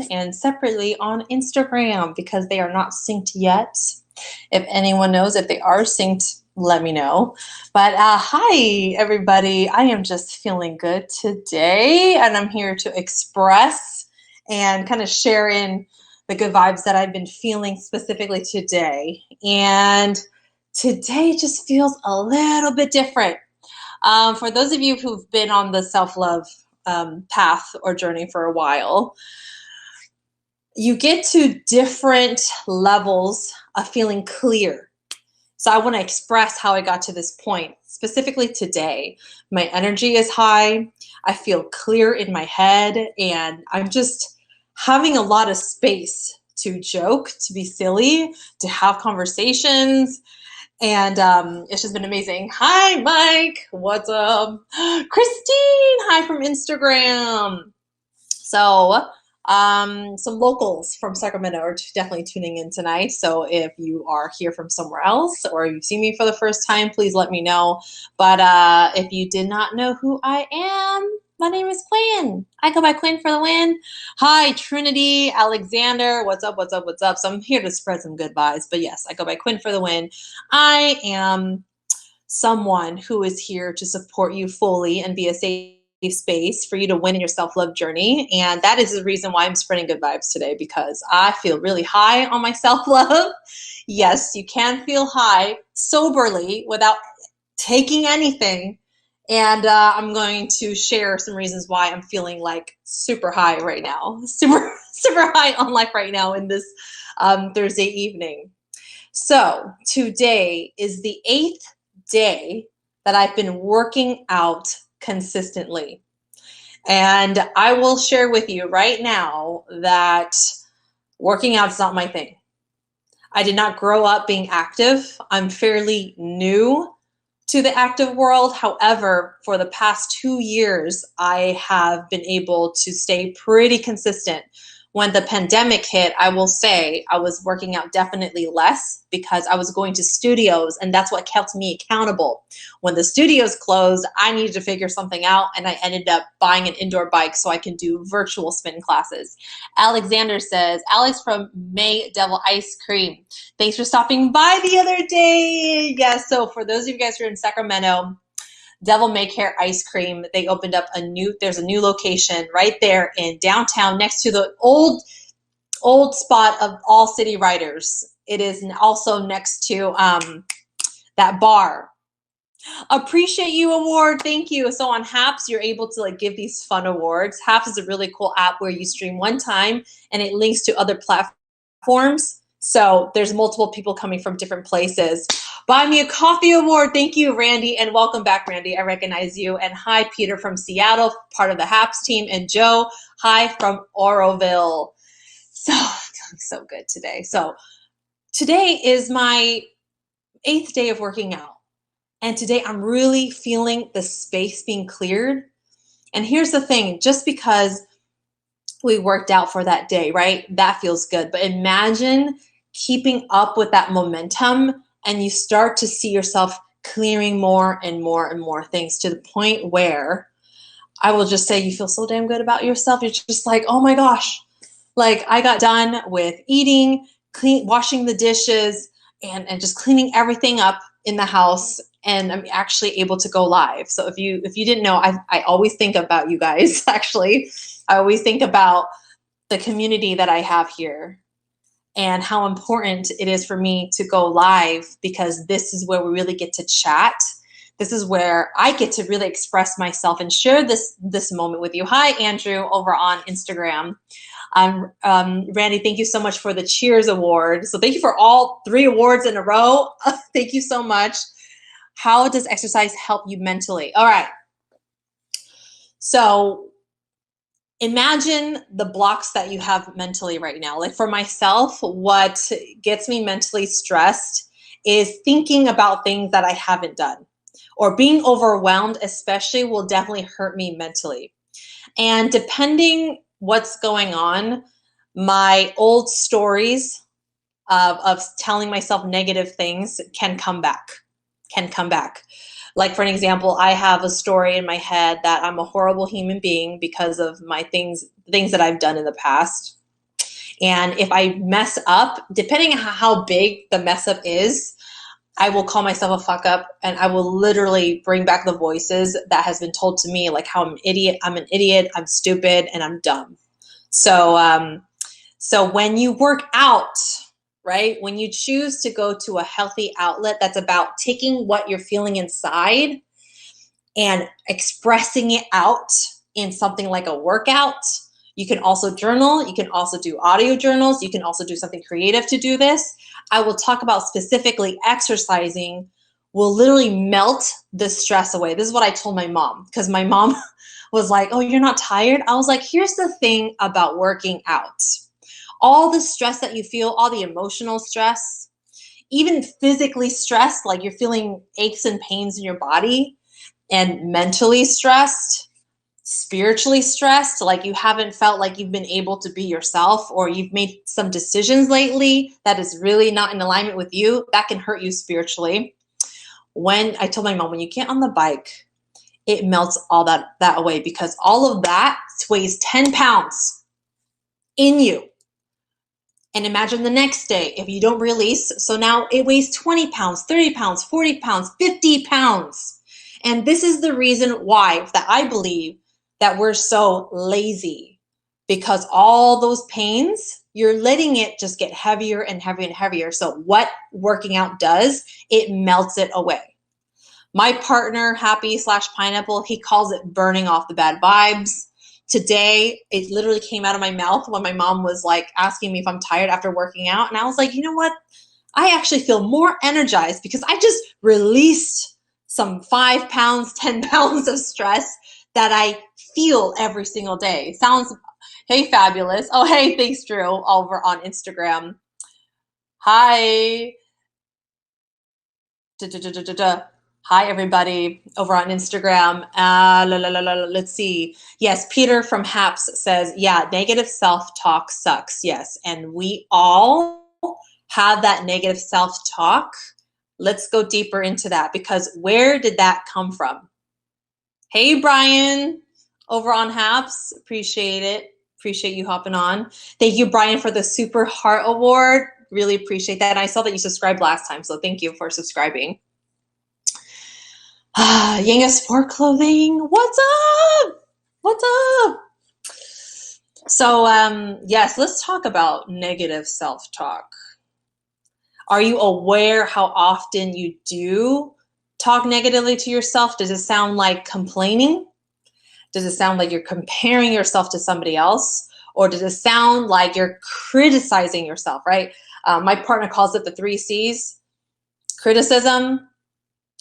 and separately on Instagram because they are not synced yet. If anyone knows if they are synced, let me know. But hi, everybody. I am just feeling good today, and I'm here to express and kind of share in the good vibes that I've been feeling specifically today. And today just feels a little bit different. For those of you who've been on the self-love path or journey for a while, you get to different levels of feeling clear. So I want to express how I got to this point, specifically today. My energy is high. I feel clear in my head, and I'm just having a lot of space to joke, to be silly, to have conversations. And it's just been amazing. Hi, Mike. What's up? Christine, hi from Instagram. So some locals from Sacramento are definitely tuning in tonight. So if you are here from somewhere else or you've seen me for the first time, please let me know. But if you did not know who I am, my name is Quinn. I go by Quinn for the win. Hi, Trinity, Alexander. What's up, what's up, what's up? So I'm here to spread some good vibes. But yes, I go by Quinn for the win. I am someone who is here to support you fully and be a safe space for you to win in your self-love journey. And that is the reason why I'm spreading good vibes today, because I feel really high on my self-love. Yes, you can feel high soberly without taking anything. And I'm going to share some reasons why I'm feeling like super high right now, super high on life right now in this Thursday evening. So today is the 8th day that I've been working out consistently. And I will share with you right now that working out is not my thing. I did not grow up being active. I'm fairly new to the active world. However, for the past 2 years, I have been able to stay pretty consistent. When the pandemic hit, I will say I was working out definitely less because I was going to studios, and that's what kept me accountable. When the studios closed, I needed to figure something out, and I ended up buying an indoor bike so I can do virtual spin classes. Alexander says, Alex from May Devil Ice Cream. Thanks for stopping by the other day. Yes, so for those of you guys who are in Sacramento, Devil May Care Ice Cream, they opened up there's a new location right there in downtown next to the old spot of All City Riders. It is also next to that bar. Appreciate You award, thank you. So on Haps, you're able to like give these fun awards. Haps is a really cool app where you stream one time and it links to other platforms. So there's multiple people coming from different places. Buy Me a Coffee award. Thank you, Randy, and welcome back, Randy. I recognize you. And hi, Peter from Seattle, part of the HAPS team, and Joe, hi from Oroville. So feeling so good today. So today is my 8th day of working out. And today I'm really feeling the space being cleared. And here's the thing, just because we worked out for that day, right? That feels good. But imagine keeping up with that momentum and you start to see yourself clearing more and more and more things to the point where I will just say you feel so damn good about yourself. You're just like, oh my gosh, like I got done with eating, washing the dishes, and just cleaning everything up in the house, and I'm actually able to go live. So if you didn't know, I always think about you guys, actually. I always think about the community that I have here and how important it is for me to go live, because this is where we really get to chat. This is where I get to really express myself and share this moment with you. Hi, Andrew, over on Instagram. Randy, thank you so much for the Cheers Award. So thank you for all 3 awards in a row. Thank you so much. How does exercise help you mentally? All right. So imagine the blocks that you have mentally right now. Like for myself, what gets me mentally stressed is thinking about things that I haven't done, or being overwhelmed especially will definitely hurt me mentally. And depending what's going on, my old stories of telling myself negative things can come back. Like for an example, I have a story in my head that I'm a horrible human being because of my things that I've done in the past. And if I mess up, depending on how big the mess up is, I will call myself a fuck up, and I will literally bring back the voices that has been told to me, like how I'm an idiot, I'm stupid, and I'm dumb. So when you work out, right, when you choose to go to a healthy outlet that's about taking what you're feeling inside and expressing it out in something like a workout. You can also journal. You can also do audio journals. You can also do something creative to do this. I will talk about specifically exercising will literally melt the stress away. This is what I told my mom, because my mom was like, oh, you're not tired? I was like, here's the thing about working out. All the stress that you feel, all the emotional stress, even physically stressed, like you're feeling aches and pains in your body, and mentally stressed, spiritually stressed, like you haven't felt like you've been able to be yourself, or you've made some decisions lately that is really not in alignment with you, that can hurt you spiritually. When I told my mom, when you get on the bike, it melts all that away, because all of that weighs 10 pounds in you. And imagine the next day, if you don't release, so now it weighs 20 pounds, 30 pounds, 40 pounds, 50 pounds. And this is the reason why that I believe that we're so lazy, because all those pains, you're letting it just get heavier and heavier and heavier. So what working out does, it melts it away. My partner, Happy/Pineapple, he calls it burning off the bad vibes. Today, it literally came out of my mouth when my mom was like asking me if I'm tired after working out. And I was like, you know what? I actually feel more energized because I just released some 5 pounds, 10 pounds of stress that I feel every single day. Sounds, hey, fabulous. Oh, hey, thanks, Drew, over on Instagram. Hi. Hi, everybody over on Instagram. Let's see. Yes, Peter from Haps says, yeah, negative self-talk sucks. Yes, and we all have that negative self-talk. Let's go deeper into that, because where did that come from? Hey, Brian over on Haps. Appreciate it. Appreciate you hopping on. Thank you, Brian, for the Super Heart Award. Really appreciate that. And I saw that you subscribed last time, so thank you for subscribing. Yanga Sport Clothing, what's up? What's up? So, yes, let's talk about negative self-talk. Are you aware how often you do talk negatively to yourself? Does it sound like complaining? Does it sound like you're comparing yourself to somebody else? Or does it sound like you're criticizing yourself, right? My partner calls it the 3 C's. Criticism.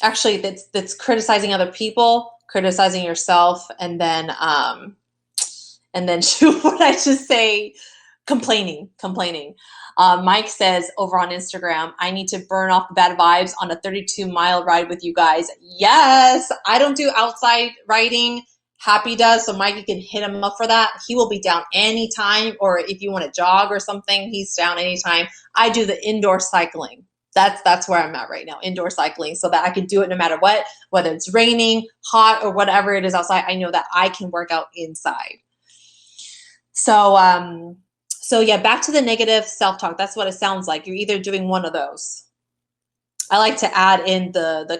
Actually, that's criticizing other people, criticizing yourself, and then what did I just say? Complaining. Mike says over on Instagram, I need to burn off the bad vibes on a 32-mile ride with you guys. Yes, I don't do outside riding. Happy does, so Mike, you can hit him up for that. He will be down anytime, or if you want to jog or something, he's down anytime. I do the indoor cycling. That's where I'm at right now, indoor cycling, so that I can do it no matter what, whether it's raining, hot, or whatever it is outside. I know that I can work out inside. So yeah, back to the negative self-talk. That's what it sounds like. You're either doing one of those. I like to add in the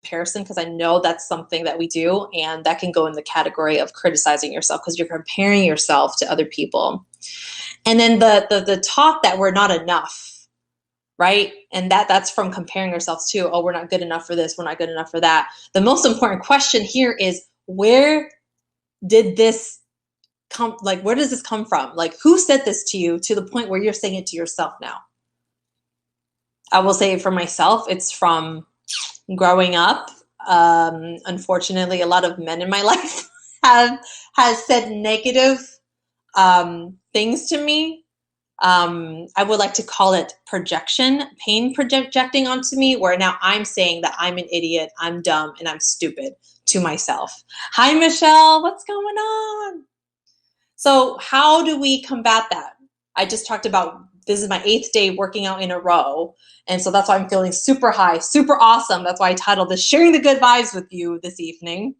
comparison, because I know that's something that we do, and that can go in the category of criticizing yourself, because you're comparing yourself to other people. And then the talk that we're not enough. Right? And that's from comparing ourselves to, oh, we're not good enough for this, we're not good enough for that. The most important question here is, where did this come, like, where does this come from? Like, who said this to you to the point where you're saying it to yourself now? I will say for myself, it's from growing up. Unfortunately, a lot of men in my life has said negative things to me. I would like to call it projection, pain projecting onto me, where now I'm saying that I'm an idiot, I'm dumb, and I'm stupid to myself. Hi, Michelle, what's going on? So how do we combat that? I just talked about, this is my 8th day working out in a row. And so that's why I'm feeling super high, super awesome. That's why I titled this Sharing the Good Vibes with You this evening.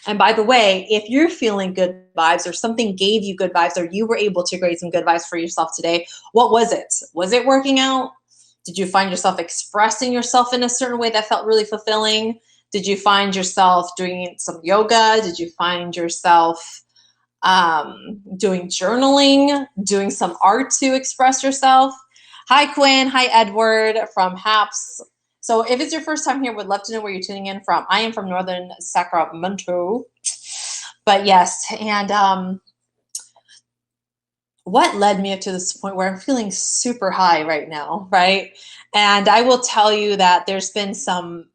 And by the way, if you're feeling good vibes or something gave you good vibes or you were able to create some good vibes for yourself today, what was it? Was it working out? Did you find yourself expressing yourself in a certain way that felt really fulfilling? Did you find yourself doing some yoga? Did you find yourself doing journaling, doing some art to express yourself? Hi, Quinn. Hi, Edward from HAPS. So if it's your first time here, would love to know where you're tuning in from. I am from Northern Sacramento. But yes, and what led me up to this point where I'm feeling super high right now, right? And I will tell you that there's been some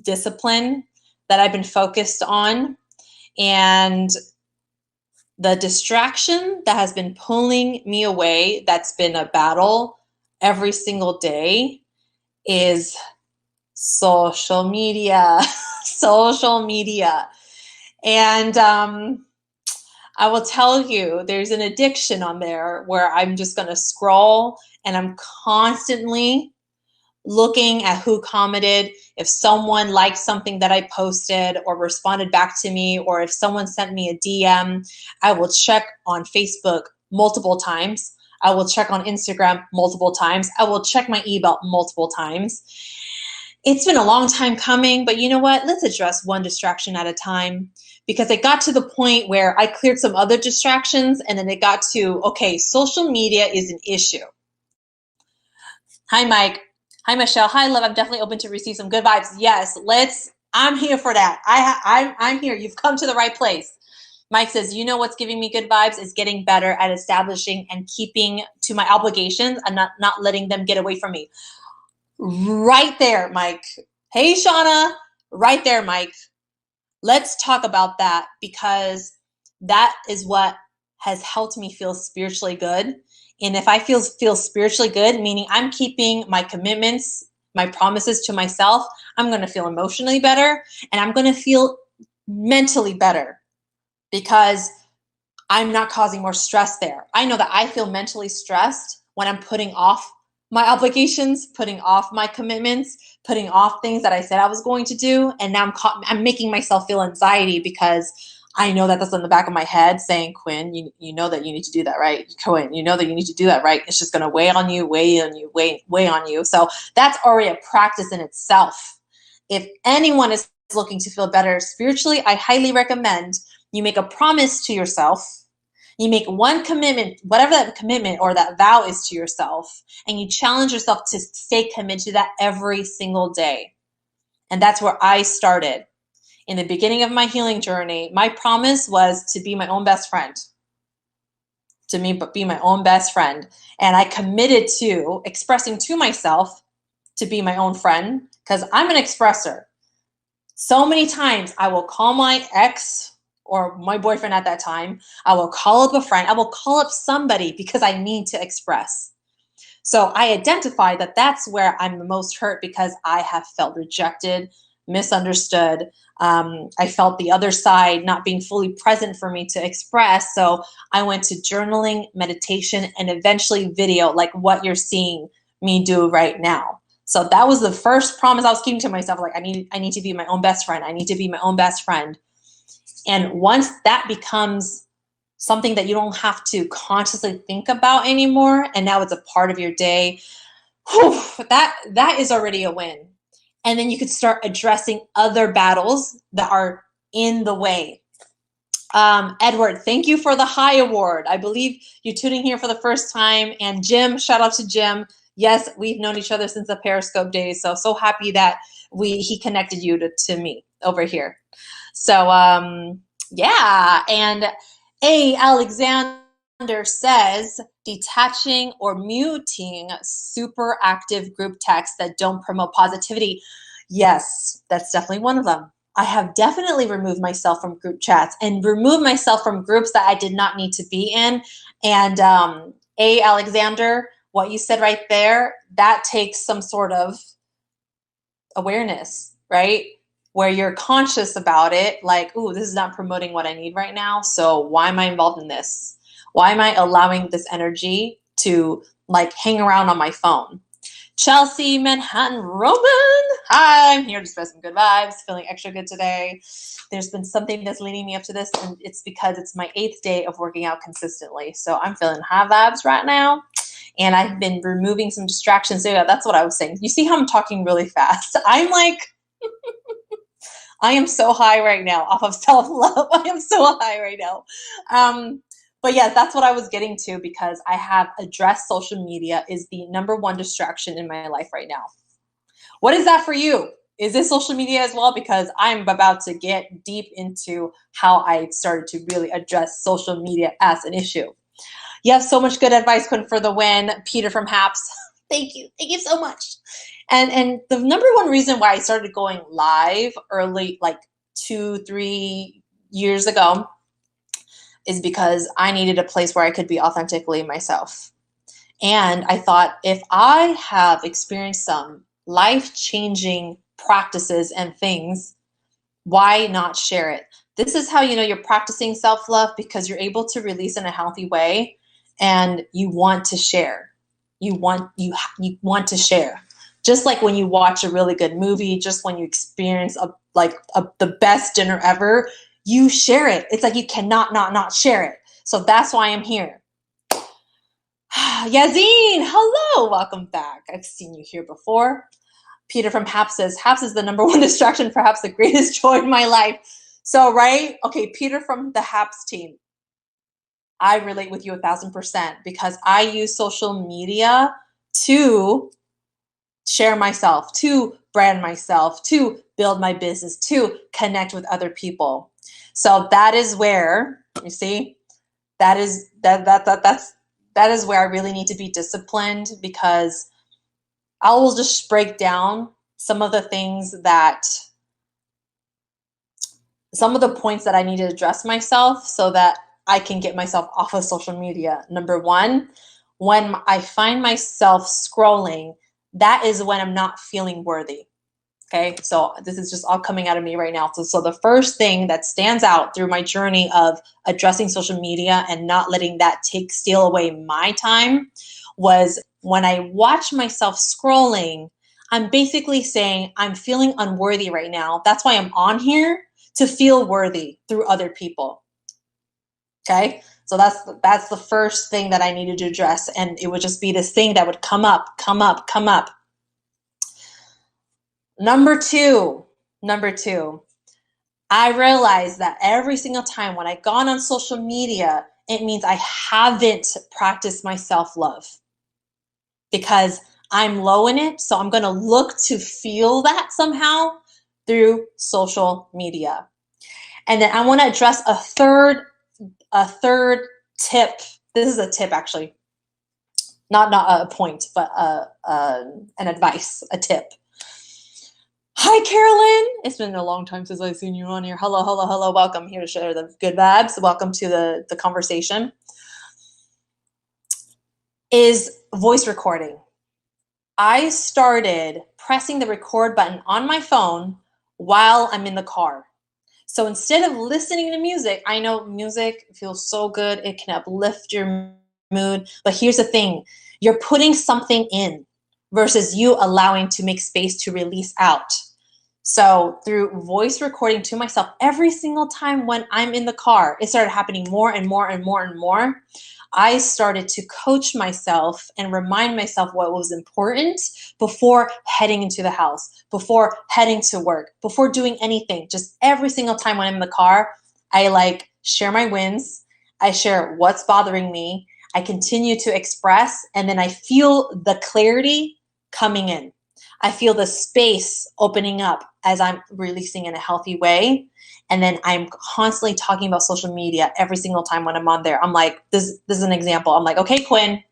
discipline that I've been focused on, and the distraction that has been pulling me away, that's been a battle every single day, is social media. Social media. And I will tell you, there's an addiction on there where I'm just going to scroll and I'm constantly looking at who commented, if someone liked something that I posted or responded back to me, or if someone sent me a DM. I will check on Facebook multiple times. I will check on Instagram multiple times. I will check my email multiple times. It's been a long time coming, but you know what? Let's address one distraction at a time, because it got to the point where I cleared some other distractions, and then it got to, okay, social media is an issue. Hi, Mike. Hi, Michelle. Hi, love. I'm definitely open to receive some good vibes. Yes, I'm here for that. I'm here. You've come to the right place. Mike says, you know what's giving me good vibes is getting better at establishing and keeping to my obligations and not letting them get away from me. Right there, Mike. Hey, Shauna. Right there, Mike. Let's talk about that, because that is what has helped me feel spiritually good. And if I feel spiritually good, meaning I'm keeping my commitments, my promises to myself, I'm going to feel emotionally better, and I'm going to feel mentally better, because I'm not causing more stress there. I know that I feel mentally stressed when I'm putting off my obligations, putting off my commitments, putting off things that I said I was going to do. And now I'm making myself feel anxiety, because I know that that's in the back of my head saying, Quinn, you know that you need to do that, right? Quinn, you know that you need to do that, right? It's just going to weigh on you, weigh on you. So that's already a practice in itself. If anyone is looking to feel better spiritually, I highly recommend you make a promise to yourself. You make one commitment, whatever that commitment or that vow is to yourself, and you challenge yourself to stay committed to that every single day. And that's where I started. In the beginning of my healing journey, my promise was to be my own best friend. Be my own best friend. And I committed to expressing to myself to be my own friend, because I'm an expresser. So many times I will call my ex or my boyfriend at that time. I will call up a friend. I will call up somebody because I need to express. So I identified that that's where I'm the most hurt, because I have felt rejected, misunderstood. I felt the other side not being fully present for me to express. So I went to journaling, meditation, and eventually video, like what you're seeing me do right now. So that was the first promise I was keeping to myself. Like, I need to be my own best friend. I need to be my own best friend. And once that becomes something that you don't have to consciously think about anymore, and now it's a part of your day, that is already a win. And then you could start addressing other battles that are in the way. Edward, thank you for the high award. I believe you're tuning here for the first time. And Jim, shout out to Jim. Yes, we've known each other since the Periscope days. So happy that he connected you to me over here. So yeah, and Alexander says, detaching or muting super active group texts that don't promote positivity. Yes, that's definitely one of them. I have definitely removed myself from group chats and removed myself from groups that I did not need to be in. And Alexander, what you said right there, that takes some sort of awareness, right? Where you're conscious about it, like, ooh, this is not promoting what I need right now. So why am I involved in this? Why am I allowing this energy to like hang around on my phone? Chelsea Manhattan Roman. Hi, I'm here to spread some good vibes, feeling extra good today. There's been something that's leading me up to this, and it's because it's my 8th day of working out consistently. So I'm feeling high vibes right now, and I've been removing some distractions. So yeah, that's what I was saying. You see how I'm talking really fast? I'm like, I am so high right now off of self-love. I am so high right now. But yeah, that's what I was getting to, because I have addressed social media is the #1 distraction in my life right now. What is that for you? Is this social media as well? Because I'm about to get deep into how I started to really address social media as an issue. You have so much good advice, Quinn, for the win. Peter from Haps. Thank you. Thank you so much. And the #1 reason why I started going live early, like 2-3 years ago, is because I needed a place where I could be authentically myself. And I thought, if I have experienced some life-changing practices and things, why not share it? This is how you know you're practicing self-love, because you're able to release in a healthy way, and you want to share. You want to share. Just like when you watch a really good movie, just when you experience the best dinner ever, you share it. It's like you cannot not share it. So that's why I'm here. Yazine, hello, welcome back. I've seen you here before. Peter from Haps says, Haps is the #1 distraction, perhaps the greatest joy in my life. So, right? Okay, Peter from the Haps team. I relate with you 1,000%, because I use social media to share myself, to brand myself, to build my business, to connect with other people. So that is where, you see, that is where I really need to be disciplined, because I will just break down some of the points that I need to address myself, so that I can get myself off of social media. #1, when I find myself scrolling, that is when I'm not feeling worthy. Okay, so this is just all coming out of me right now. So the first thing that stands out through my journey of addressing social media and not letting that steal away my time was when I watch myself scrolling, I'm basically saying I'm feeling unworthy right now. That's why I'm on here, to feel worthy through other people. Okay, so that's the first thing that I needed to address, and it would just be this thing that would come up. Number two, I realized that every single time when I've gone on social media, it means I haven't practiced my self-love, because I'm low in it. So I'm going to look to feel that somehow through social media. And then I want to address a third tip. This is a tip, actually, not a point, but an advice, a tip. Hi, Carolyn. It's been a long time since I've seen you on here. Hello. Welcome here to share the good vibes. Welcome to the conversation. Is voice recording. I started pressing the record button on my phone while I'm in the car. So instead of listening to music, I know music feels so good. It can uplift your mood. But here's the thing. You're putting something in versus you allowing to make space to release out. So through voice recording to myself every single time when I'm in the car, it started happening more and more. I started to coach myself and remind myself what was important before heading into the house, before heading to work, before doing anything. Just every single time when I'm in the car, I share my wins. I share what's bothering me. I continue to express, and then I feel the clarity coming in. I feel the space opening up as I'm releasing in a healthy way. And then I'm constantly talking about social media every single time when I'm on there. I'm like, this is an example. I'm like, okay, Quinn,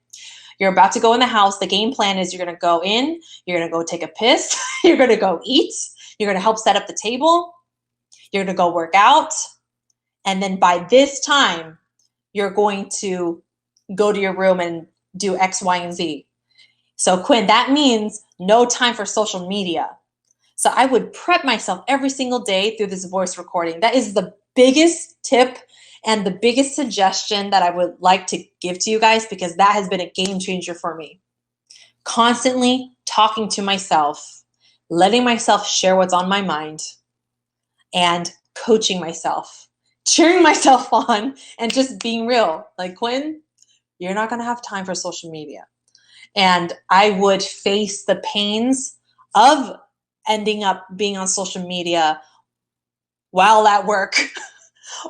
you're about to go in the house. The game plan is you're going to go in, you're going to go take a piss, you're going to go eat, you're going to help set up the table, you're going to go work out. And then by this time, you're going to go to your room and do X, Y, and Z. So Quinn, that means no time for social media. So I would prep myself every single day through this voice recording. That is the biggest tip and the biggest suggestion that I would like to give to you guys, because that has been a game changer for me. Constantly talking to myself, letting myself share what's on my mind, and coaching myself, cheering myself on, and just being real. Like, Quinn, you're not going to have time for social media. And I would face the pains of ending up being on social media while at work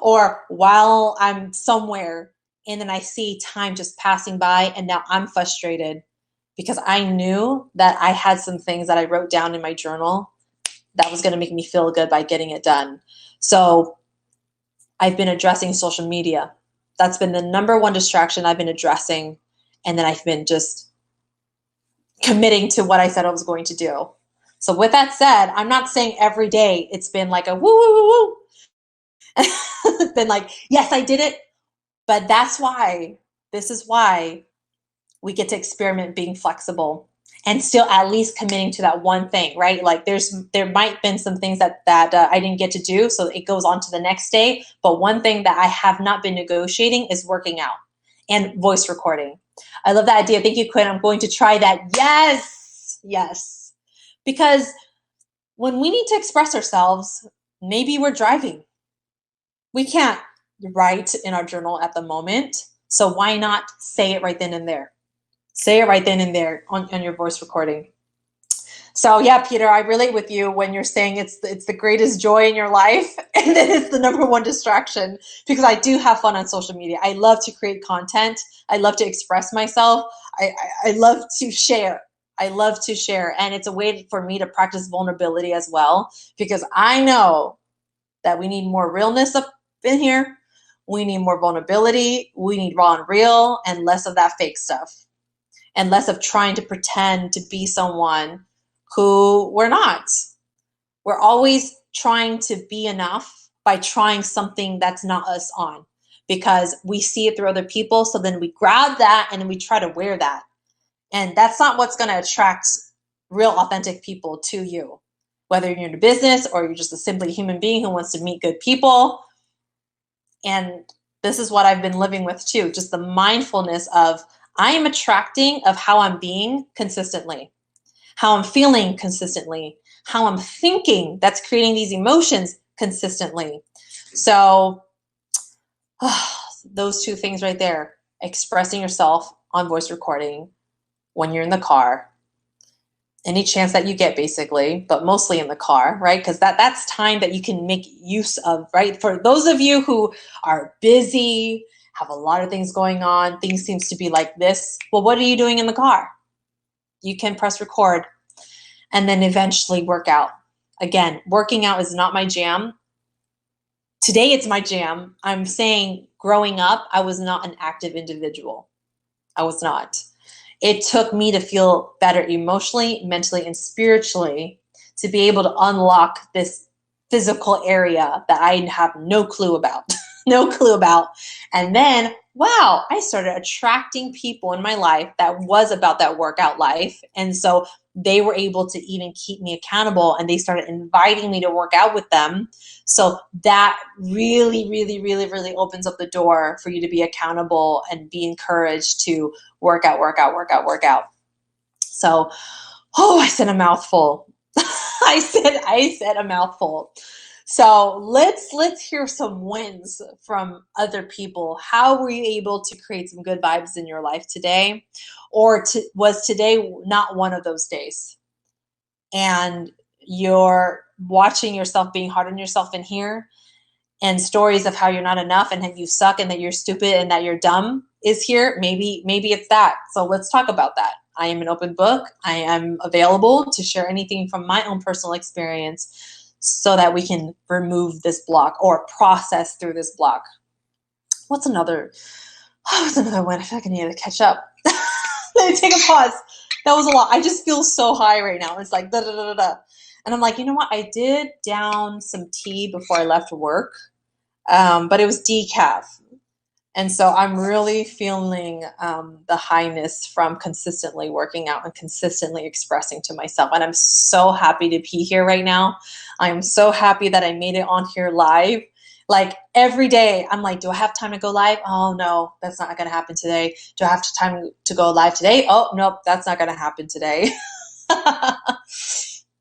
or while I'm somewhere, and then I see time just passing by, and now I'm frustrated because I knew that I had some things that I wrote down in my journal that was going to make me feel good by getting it done. So I've been addressing social media. That's been the number one distraction I've been addressing. And then I've been just committing to what I said I was going to do. So with that said, I'm not saying every day it's been like a woo, woo, woo, woo. It's been like, yes, I did it. But this is why we get to experiment being flexible and still at least committing to that one thing, right? Like there might have been some things that I didn't get to do, so it goes on to the next day. But one thing that I have not been negotiating is working out and voice recording. I love that idea. Thank you, Quinn. I'm going to try that. Yes. Because when we need to express ourselves, maybe we're driving. We can't write in our journal at the moment. So why not say it right then and there? Say it right then and there on your voice recording. So yeah, Peter, I relate with you when you're saying it's the greatest joy in your life, and then it's the number one distraction, because I do have fun on social media. I love to create content. I love to express myself. I love to share. And it's a way for me to practice vulnerability as well, because I know that we need more realness up in here. We need more vulnerability. We need raw and real, and less of that fake stuff, and less of trying to pretend to be someone who we're not. We're always trying to be enough by trying something that's not us on, because we see it through other people. So then we grab that and then we try to wear that. And that's not what's going to attract real, authentic people to you. Whether you're in a business or you're just a simply human being who wants to meet good people. And this is what I've been living with too, just the mindfulness of I am attracting of how I'm being consistently, how I'm feeling consistently, how I'm thinking that's creating these emotions consistently. So those two things right there, expressing yourself on voice recording when you're in the car, any chance that you get basically, but mostly in the car, right? Because that's time that you can make use of, right? For those of you who are busy, have a lot of things going on, things seems to be like this. Well, what are you doing in the car? You can press record and then eventually work out. Again, working out is not my jam. Today it's my jam. I'm saying growing up, I was not an active individual. I was not. It took me to feel better emotionally, mentally, and spiritually to be able to unlock this physical area that I have no clue about. And then, wow, I started attracting people in my life that was about that workout life. And so they were able to even keep me accountable, and they started inviting me to work out with them. So that really, really, really, really opens up the door for you to be accountable and be encouraged to work out. So, I said a mouthful. I said a mouthful. So let's hear some wins from other people. How were you able to create some good vibes in your life today? Or was today not one of those days? And you're watching yourself being hard on yourself in here, and stories of how you're not enough and that you suck and that you're stupid and that you're dumb is here. Maybe it's that. So let's talk about that. I am an open book. I am available to share anything from my own personal experience so that we can remove this block or process through this block. What's another one? I feel like I need to catch up. Let me take a pause. That was a lot. I just feel so high right now. It's like da da da da da. And I'm like, you know what? I did down some tea before I left work, but it was decaf. And so I'm really feeling the highness from consistently working out and consistently expressing to myself. And I'm so happy to be here right now. I am so happy that I made it on here live. Like every day, I'm like, do I have time to go live? Oh, no, that's not going to happen today. Do I have time to go live today? Oh, nope, that's not going to happen today.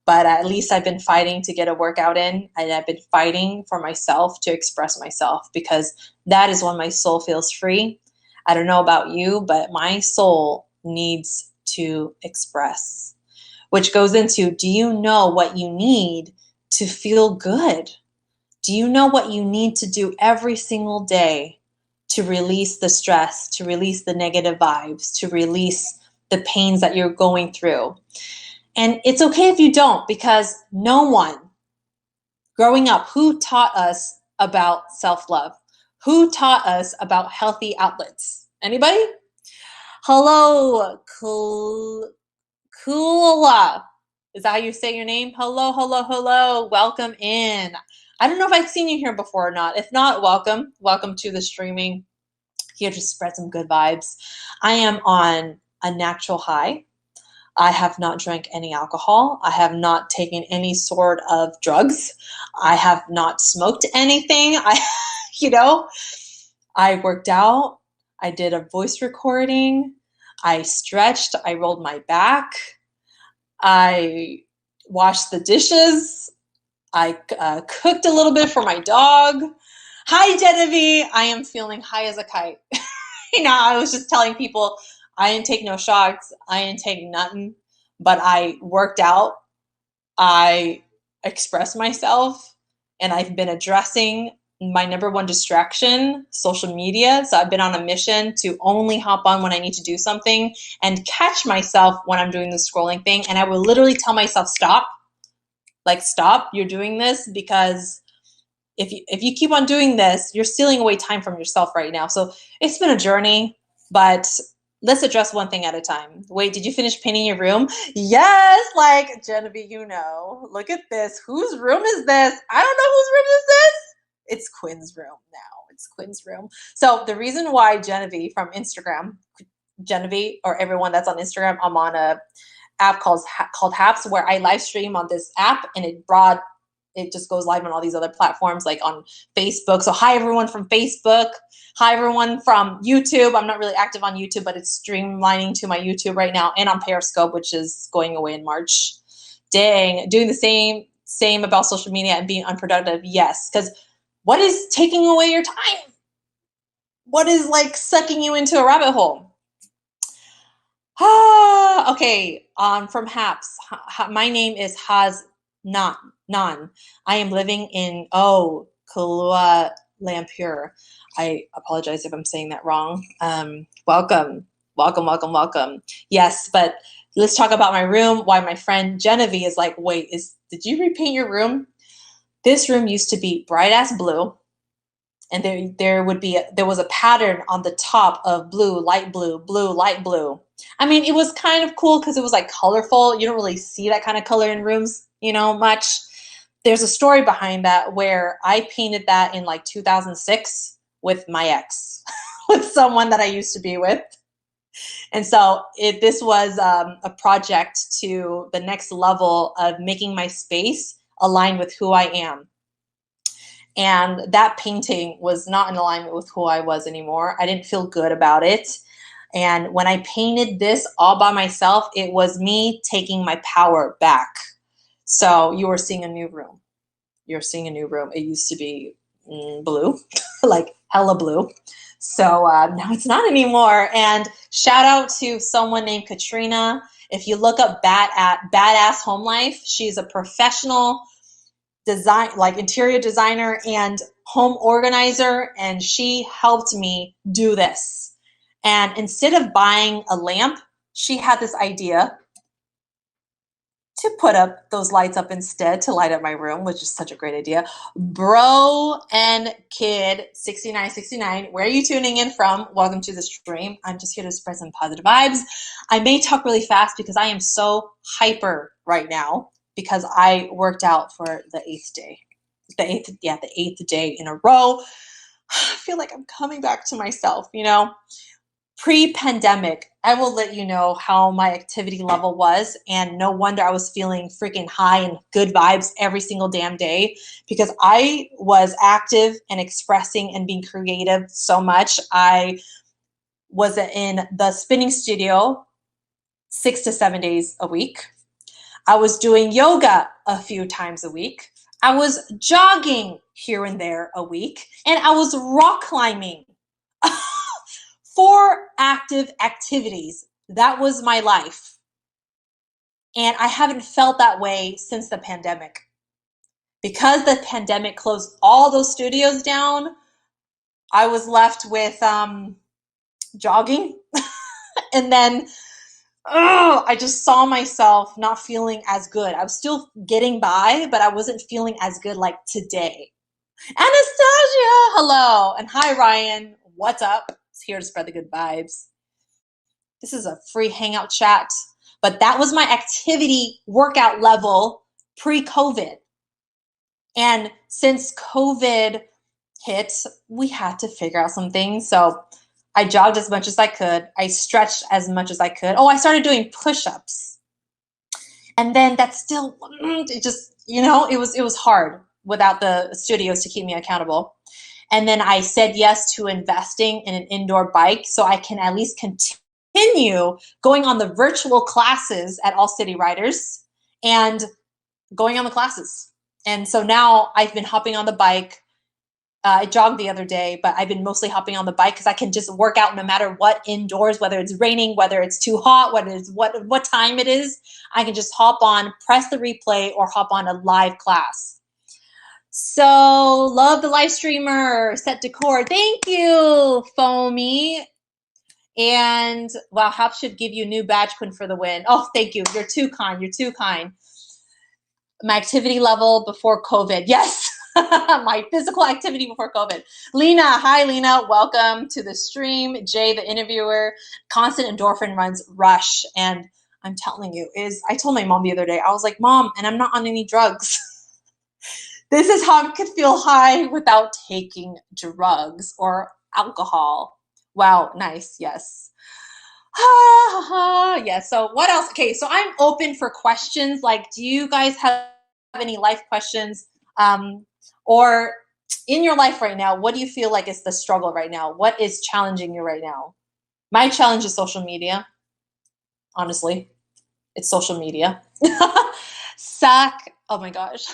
but at least I've been fighting to get a workout in, and I've been fighting for myself to express myself, because that is when my soul feels free. I don't know about you, but my soul needs to express, which goes into, do you know what you need to feel good? Do you know what you need to do every single day to release the stress, to release the negative vibes, to release the pains that you're going through? And it's okay if you don't, because no one growing up, who taught us about self-love? Who taught us about healthy outlets? Anybody? Hello, Kula. Is that how you say your name? Hello, hello, hello. Welcome in. I don't know if I've seen you here before or not. If not, welcome. Welcome to the streaming. Here to spread some good vibes. I am on a natural high. I have not drank any alcohol. I have not taken any sort of drugs. I have not smoked anything. I worked out. I did a voice recording. I stretched. I rolled my back. I washed the dishes. I cooked a little bit for my dog. Hi, Genevieve. I am feeling high as a kite. I was just telling people I didn't take no shots. I didn't take nothing, but I worked out. I expressed myself, and I've been addressing my number one distraction, social media. So I've been on a mission to only hop on when I need to do something and catch myself when I'm doing the scrolling thing. And I will literally tell myself, stop, you're doing this, because if you keep on doing this, you're stealing away time from yourself right now. So it's been a journey, but let's address one thing at a time. Wait, did you finish painting your room? Yes, like Genevieve, look at this. Whose room is this? I don't know whose room is this. It's Quinn's room now. It's Quinn's room. So the reason why Genevieve from Instagram, Genevieve, or everyone that's on Instagram, I'm on a app called Haps, where I live stream on this app, and it just goes live on all these other platforms, like on Facebook. So hi, everyone from Facebook. Hi, everyone from YouTube. I'm not really active on YouTube, but it's streamlining to my YouTube right now, and on Periscope, which is going away in March. Dang, doing the same about social media and being unproductive. Yes, because what is taking away your time? What is like sucking you into a rabbit hole? Okay, from Haps. My name is Nan. I am living in Kuala Lumpur. I apologize if I'm saying that wrong. Welcome. Yes, but let's talk about my room. Why my friend Genevieve is like, wait, did you repaint your room? This room used to be bright ass blue, and there was a pattern on the top of blue, light blue, blue, light blue. I mean, it was kind of cool because it was like colorful. You don't really see that kind of color in rooms, much. There's a story behind that, where I painted that in like 2006 with my ex, with someone that I used to be with. And so this was a project to the next level of making my space aligned with who I am. And that painting was not in alignment with who I was anymore. I didn't feel good about it. And when I painted this all by myself, it was me taking my power back. So you are seeing a new room. You're seeing a new room. It used to be blue, like hella blue. So now it's not anymore. And shout out to someone named Katrina. If you look up Badass Home Life, she's a professional interior designer and home organizer, and she helped me do this. And instead of buying a lamp, she had this idea to put up those lights up instead to light up my room, which is such a great idea. Bro and Kid 6969, where are you tuning in from? Welcome to the stream. I'm just here to spread some positive vibes. I may talk really fast because I am so hyper right now, because I worked out for the eighth day. The eighth day in a row. I feel like I'm coming back to myself, Pre-pandemic, I will let you know how my activity level was, and no wonder I was feeling freaking high and good vibes every single damn day, because I was active and expressing and being creative so much. I was in the spinning studio 6 to 7 days a week. I was doing yoga a few times a week. I was jogging here and there a week, and I was rock climbing. 4 active activities. That was my life. And I haven't felt that way since the pandemic. Because the pandemic closed all those studios down, I was left with jogging. And then I just saw myself not feeling as good. I was still getting by, but I wasn't feeling as good like today. Anastasia, hello. And hi, Ryan. What's up? It's here to spread the good vibes. This is a free hangout chat, but that was my activity workout level pre-COVID. And since COVID hit, we had to figure out some things. So I jogged as much as I could. I stretched as much as I could. Oh, I started doing push-ups. And then that's still, it just, it was hard without the studios to keep me accountable. And then I said yes to investing in an indoor bike so I can at least continue going on the virtual classes at All City Riders and going on the classes. And so now I've been hopping on the bike. I jogged the other day, but I've been mostly hopping on the bike because I can just work out no matter what indoors, whether it's raining, whether it's too hot, whether it's what time it is. I can just hop on, press the replay, or hop on a live class. So love the live streamer, set decor. Thank you, Foamy. And wow, Hop should give you a new badge, Quinn, for the win. Oh, thank you. You're too kind. You're too kind. My activity level before COVID. Yes. My physical activity before COVID. Lena, hi Lena, welcome to the stream. Jay, the interviewer, constant endorphin rush. And I'm telling you, I told my mom the other day, I was like, Mom, and I'm not on any drugs. This is how I could feel high without taking drugs or alcohol. Wow, nice, yes. Yes, so what else? Okay, so I'm open for questions. Like, do you guys have any life questions? Or in your life right now, what do you feel like is the struggle right now? What is challenging you right now? My challenge is social media. Honestly, it's social media. Oh my gosh.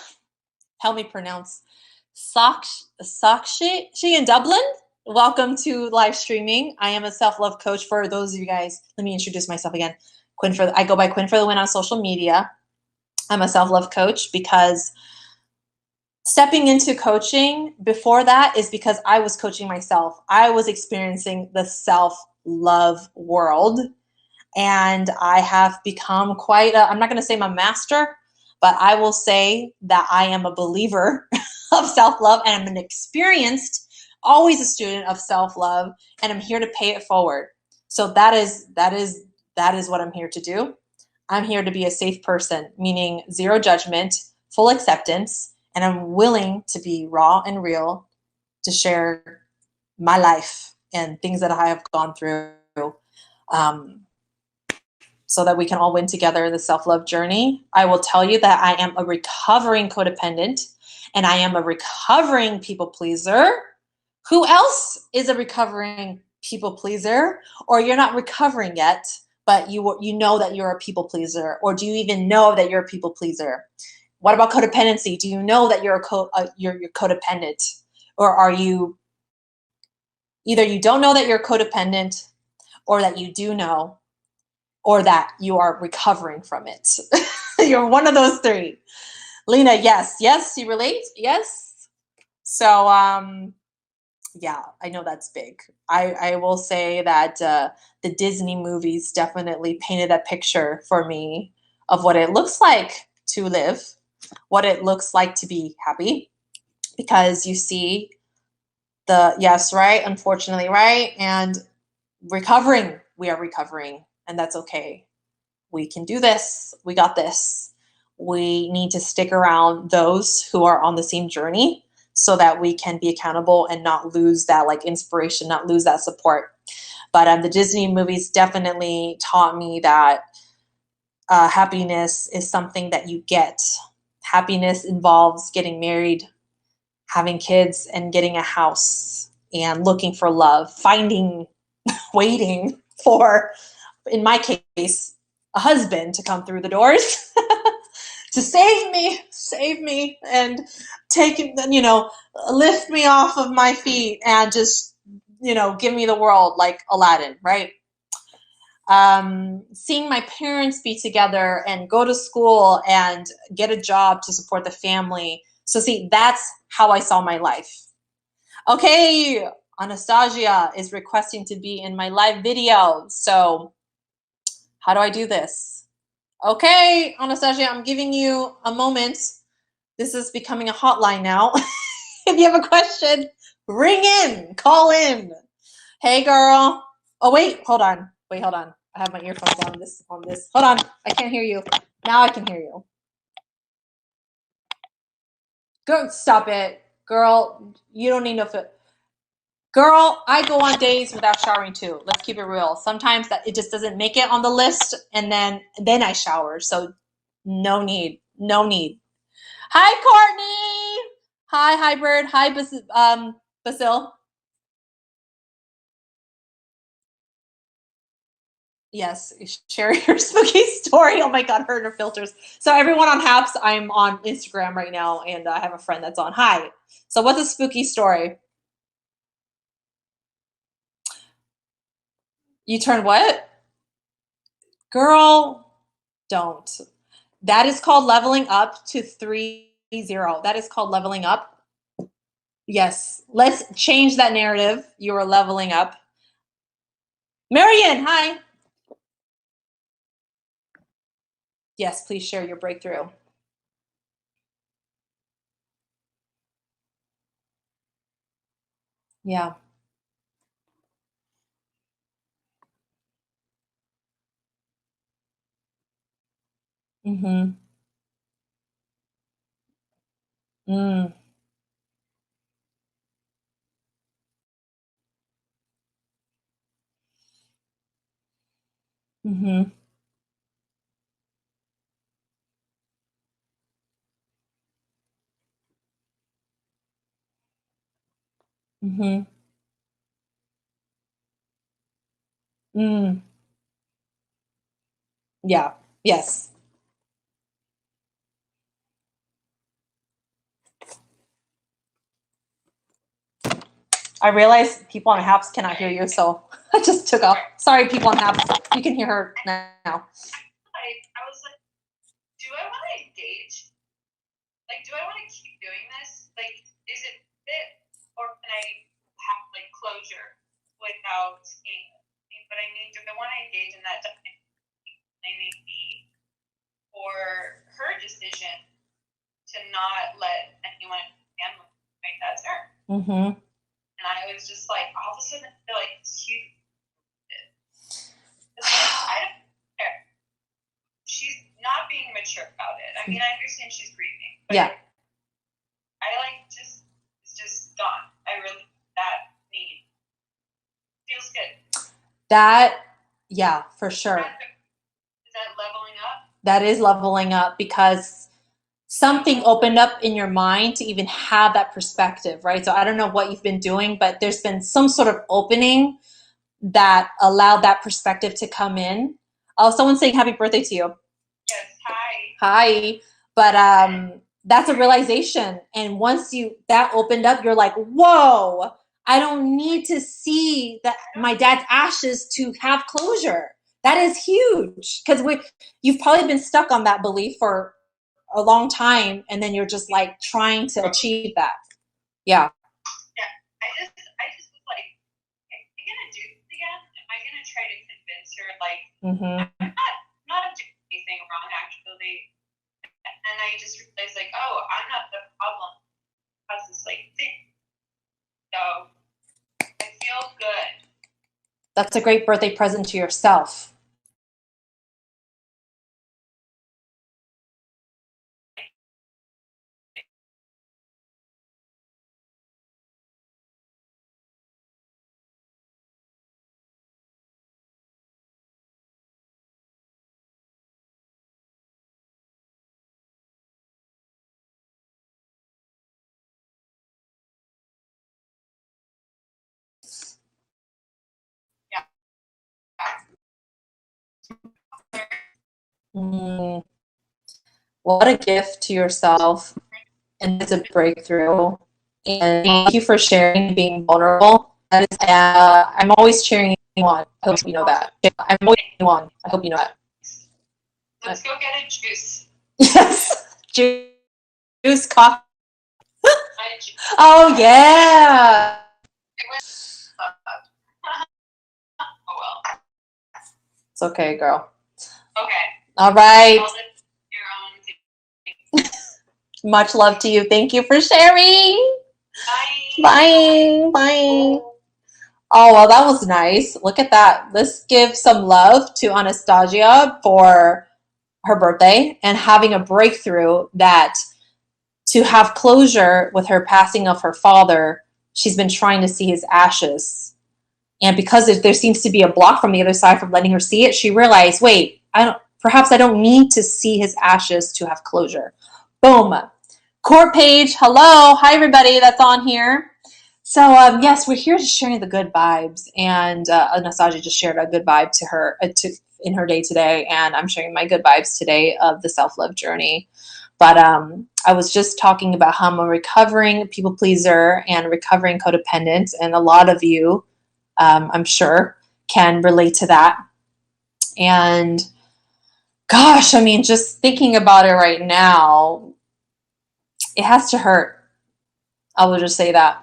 Help me pronounce. Sakshi in Dublin. Welcome to live streaming. I am a self-love coach for those of you guys. Let me introduce myself again. I go by Quinn for the Win on social media. I'm a self-love coach because stepping into coaching before that is because I was coaching myself. I was experiencing the self-love world, and I have become I'm not going to say I'm a master, but I will say that I am a believer of self-love, and I'm an experienced, always a student of self-love, and I'm here to pay it forward. So that is what I'm here to do. I'm here to be a safe person, meaning zero judgment, full acceptance, and I'm willing to be raw and real to share my life and things that I have gone through, so that we can all win together in the self-love journey. I will tell you that I am a recovering codependent, and I am a recovering people pleaser. Who else is a recovering people pleaser? Or you're not recovering yet, but you know that you're a people pleaser, or do you even know that you're a people pleaser? What about codependency? Do you know that you're you're codependent, or are you either you don't know that you're codependent, or that you do know, or that you are recovering from it? You're one of those 3. Lena, yes, you relate, yes. So yeah, I know that's big. I will say that the Disney movies definitely painted a picture for me of what it looks like to live, what it looks like to be happy, because you see unfortunately, right? And we are recovering, and that's okay. We can do this. We got this. We need to stick around those who are on the same journey so that we can be accountable and not lose that inspiration, not lose that support. But the Disney movies definitely taught me that happiness is something that you get. Happiness involves getting married, having kids, and getting a house, and looking for love, waiting for, in my case, a husband to come through the doors. to save me, and take it, you know, lift me off of my feet and just, you know, give me the world like Aladdin, right? Seeing my parents be together and go to school and get a job to support the family. So see, that's how I saw my life. Okay, Anastasia is requesting to be in my live video. So how do I do this? Okay, Anastasia, I'm giving you a moment. This is becoming a hotline now. If you have a question, ring in, call in. Hey, girl. Oh, wait, hold on. Wait, hold on. I have my earphones on this. Hold on. I can't hear you. Now I can hear you. Go, stop it. Girl, you don't need no fit. Girl, I go on days without showering too. Let's keep it real. Sometimes that it just doesn't make it on the list, and then I shower. So no need. No need. Hi, Courtney. Hi, Hybrid. Hi, Basil. Yes, share your spooky story. Oh my God, her and her filters. So everyone on Haps, I'm on Instagram right now, and I have a friend that's on. Hi. So what's a spooky story? You turn what? Girl, don't. That is called leveling up to 3-0. That is called leveling up. Yes. Let's change that narrative. You are leveling up. Marion, hi. Yes, please share your breakthrough. Yeah. Mm-hmm. Mm. Mm-hmm. Mm-hmm. Mm. Yeah. Yes. I realize people on Haps cannot hear you, so I just took off. Sorry, people on Haps. You can hear her now. I was like, do I want to engage? Like, do I want to keep doing this? Like, is it fit, or can I have like closure without seeing it? But I need to. I want to engage in that dynamic me for her decision to not let anyone in the family make that turn. Mm-hmm. And I was just like, all of a sudden, I feel like she. I don't care. She's not being mature about it. I mean, I understand she's grieving, but Yeah. I like it's just gone. I really that need feels good. That, yeah, for sure. Is that leveling up? That is leveling up because something opened up in your mind to even have that perspective, right? So I don't know what you've been doing, but there's been some sort of opening that allowed that perspective to come in. Oh, someone's saying happy birthday to you. Yes, hi. Hi. But that's a realization. And once that opened up, you're like, whoa, I don't need to see that my dad's ashes to have closure. That is huge. Because you've probably been stuck on that belief for a long time, and then you're just like trying to achieve that. Yeah. Yeah. I just was like, am I gonna do this again? Am I gonna try to convince her like I'm not doing anything wrong actually? And I just realized like, oh, I'm not the problem. That's this like thing. So I feel good. That's a great birthday present to yourself. Mm. What a gift to yourself, and it's a breakthrough. And thank you for sharing, being vulnerable. That is, I'm always cheering you on. I hope you know that. I'm always cheering you on. I hope you know that. Let's go get a juice. Yes, juice, coffee. Juice. Oh yeah. Oh well. It's okay, girl. Okay. All right. Your own thing. Much love to you. Thank you for sharing. Bye. Bye. Bye. Oh, well, that was nice. Look at that. Let's give some love to Anastasia for her birthday and having a breakthrough, that to have closure with her passing of her father. She's been trying to see his ashes. And because there seems to be a block from the other side from letting her see it, she realized, wait, perhaps I don't need to see his ashes to have closure. Boom. Court page, hello. Hi, everybody that's on here. So, yes, we're here just sharing the good vibes. And Anastasia just shared a good vibe to her in her day today. And I'm sharing my good vibes today of the self-love journey. But I was just talking about how I'm a recovering people pleaser and recovering codependent. And a lot of you, I'm sure, can relate to that. And gosh, I mean, just thinking about it right now, it has to hurt. I will just say that.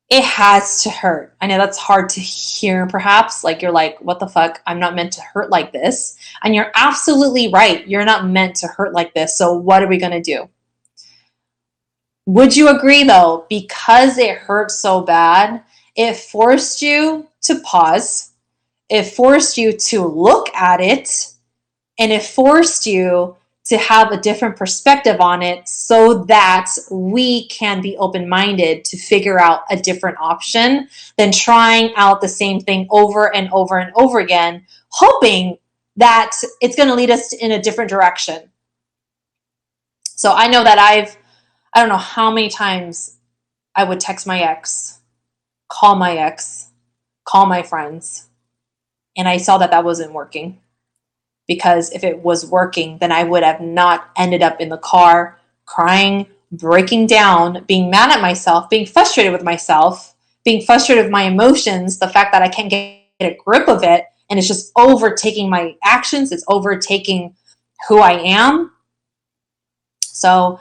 It has to hurt. I know that's hard to hear, perhaps. Like, you're like, what the fuck? I'm not meant to hurt like this. And you're absolutely right. You're not meant to hurt like this. So what are we going to do? Would you agree, though, because it hurt so bad, it forced you to pause. It forced you to look at it, and it forced you to have a different perspective on it so that we can be open-minded to figure out a different option than trying out the same thing over and over and over again, hoping that it's going to lead us in a different direction. So I know that I don't know how many times I would text my ex, call my friends, and I saw that wasn't working. Because if it was working, then I would have not ended up in the car crying, breaking down, being mad at myself, being frustrated with myself, being frustrated with my emotions, the fact that I can't get a grip of it, and it's just overtaking my actions, it's overtaking who I am. So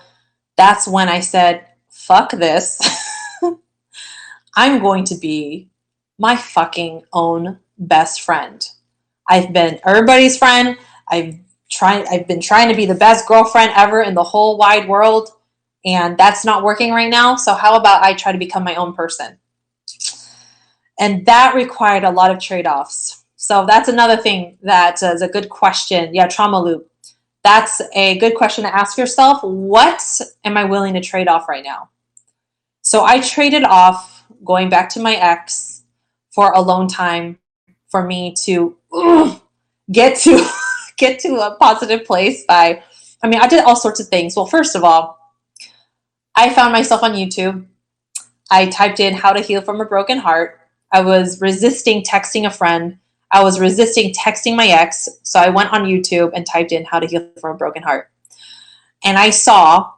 that's when I said, fuck this. I'm going to be my fucking own best friend. I've been everybody's friend. I've been trying to be the best girlfriend ever in the whole wide world, and that's not working right now. So how about I try to become my own person? And that required a lot of trade-offs. So that's another thing that is a good question. Yeah, trauma loop. That's a good question to ask yourself. What am I willing to trade off right now? So I traded off going back to my ex for alone time, for me to get to a positive place. I did all sorts of things. Well, first of all, I found myself on YouTube. I typed in how to heal from a broken heart. I was resisting texting a friend. I was resisting texting my ex. So I went on YouTube and typed in how to heal from a broken heart. And I saw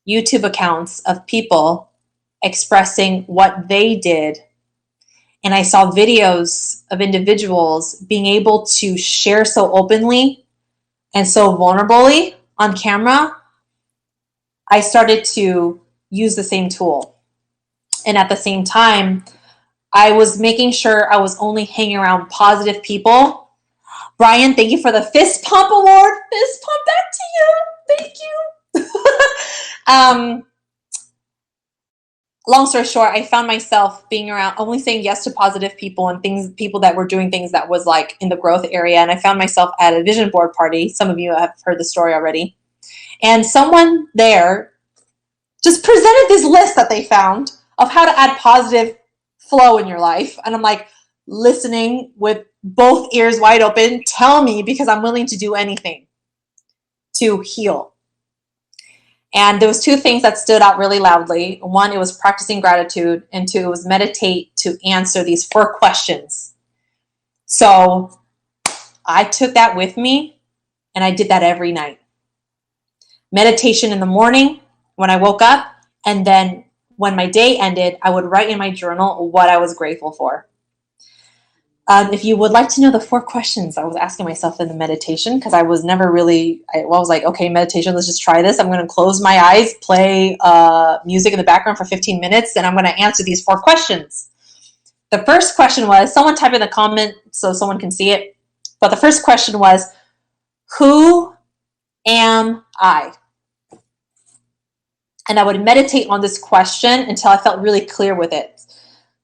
YouTube accounts of people expressing what they did. And I saw videos of individuals being able to share so openly and so vulnerably on camera. I started to use the same tool. And at the same time, I was making sure I was only hanging around positive people. Brian, thank you for the fist pump award. Fist pump back to you. Thank you. Long story short, I found myself being around, only saying yes to positive people and people that were doing things that was like in the growth area. And I found myself at a vision board party. Some of you have heard the story already. And someone there just presented this list that they found of how to add positive flow in your life. And I'm like listening with both ears wide open. Tell me, because I'm willing to do anything to heal. And there was two things that stood out really loudly. One, it was practicing gratitude, and two, it was meditate to answer these 4 questions. So I took that with me, and I did that every night. meditation in the morning when I woke up, and then when my day ended, I would write in my journal what I was grateful for. If you would like to know the 4 questions I was asking myself in the meditation, because I was never really, I was like, okay, meditation, let's just try this. I'm going to close my eyes, play music in the background for 15 minutes, and I'm going to answer these 4 questions. The first question was, someone type in the comment so someone can see it, but the first question was, who am I? And I would meditate on this question until I felt really clear with it.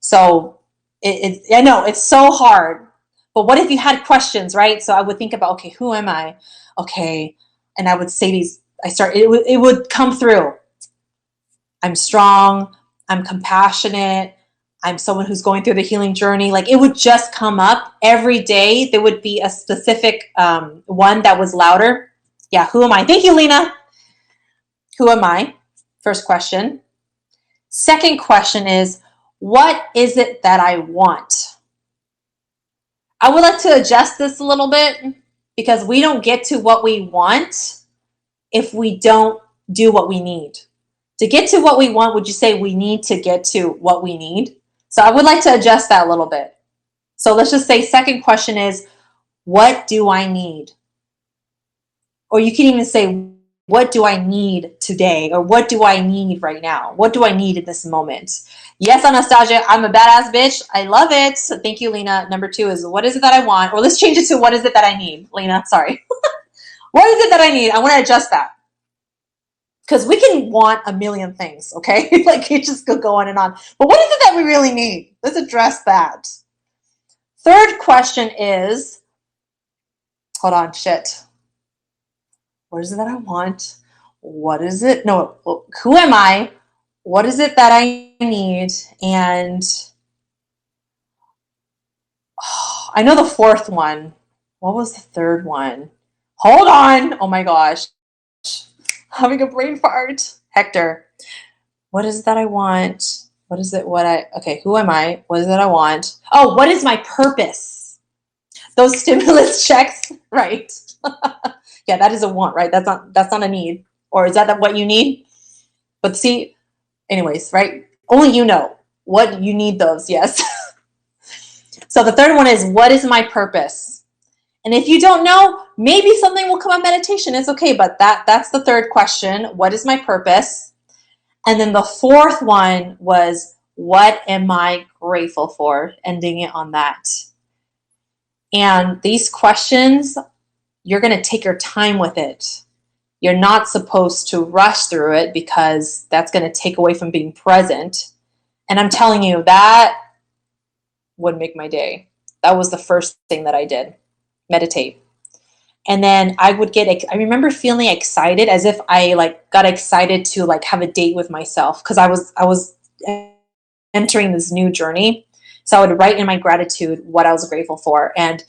So I know it's so hard, but what if you had questions, right? So I would think about, okay, who am I? Okay. And I would say these, it would come through. I'm strong. I'm compassionate. I'm someone who's going through the healing journey. Like, it would just come up every day. There would be a specific one that was louder. Yeah. Who am I? Thank you, Lena. Who am I? First question. Second question is, what is it that I want? I would like to adjust this a little bit, because we don't get to what we want if we don't do what we need. To get to what we want, would you say we need to get to what we need? So I would like to adjust that a little bit. So let's just say second question is, what do I need? Or you can even say, what do I need today? Or what do I need right now? What do I need in this moment? Yes, Anastasia, I'm a badass bitch. I love it. So thank you, Lena. Number 2 is, what is it that I want? Or let's change it to, what is it that I need? Lena, sorry. What is it that I need? I want to adjust that. Because we can want a million things, okay? Like, it just could go on and on. But what is it that we really need? Let's address that. Third question is, hold on, shit. What is it that I want? What is it? No, who am I? What is it that I need? And I know the fourth one. What was the third one? Hold on. Oh my gosh. Having a brain fart. Hector, what is it that I want? What is it? Okay, who am I? What is it that I want? Oh, what is my purpose? Those stimulus checks, right? Yeah, that is a want, right? That's not a need. Or is that what you need? But see, anyways, right? Only you know what you need those, yes. So the third one is, what is my purpose? And if you don't know, maybe something will come up meditation. It's okay, but that's the third question. What is my purpose? And then the fourth one was, what am I grateful for? Ending it on that. And these questions, you're going to take your time with it. You're not supposed to rush through it, because that's going to take away from being present. And I'm telling you, that would make my day. That was the first thing that I did. Meditate. And then I remember feeling excited, as if I got excited to have a date with myself, because I was entering this new journey. So I would write in my gratitude what I was grateful for. And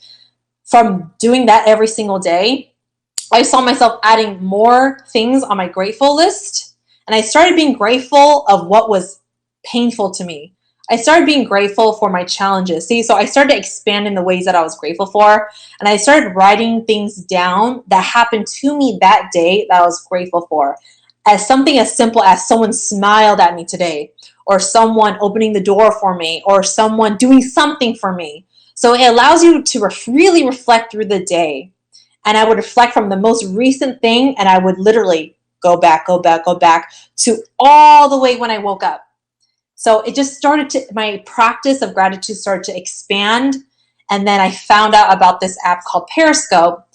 from doing that every single day, I saw myself adding more things on my grateful list. And I started being grateful of what was painful to me. I started being grateful for my challenges. See, so I started expanding the ways that I was grateful for. And I started writing things down that happened to me that day that I was grateful for. As something as simple as someone smiled at me today, or someone opening the door for me, or someone doing something for me. So it allows you to really reflect through the day. And I would reflect from the most recent thing, and I would literally go back to all the way when I woke up. So it just my practice of gratitude started to expand. And then I found out about this app called Periscope.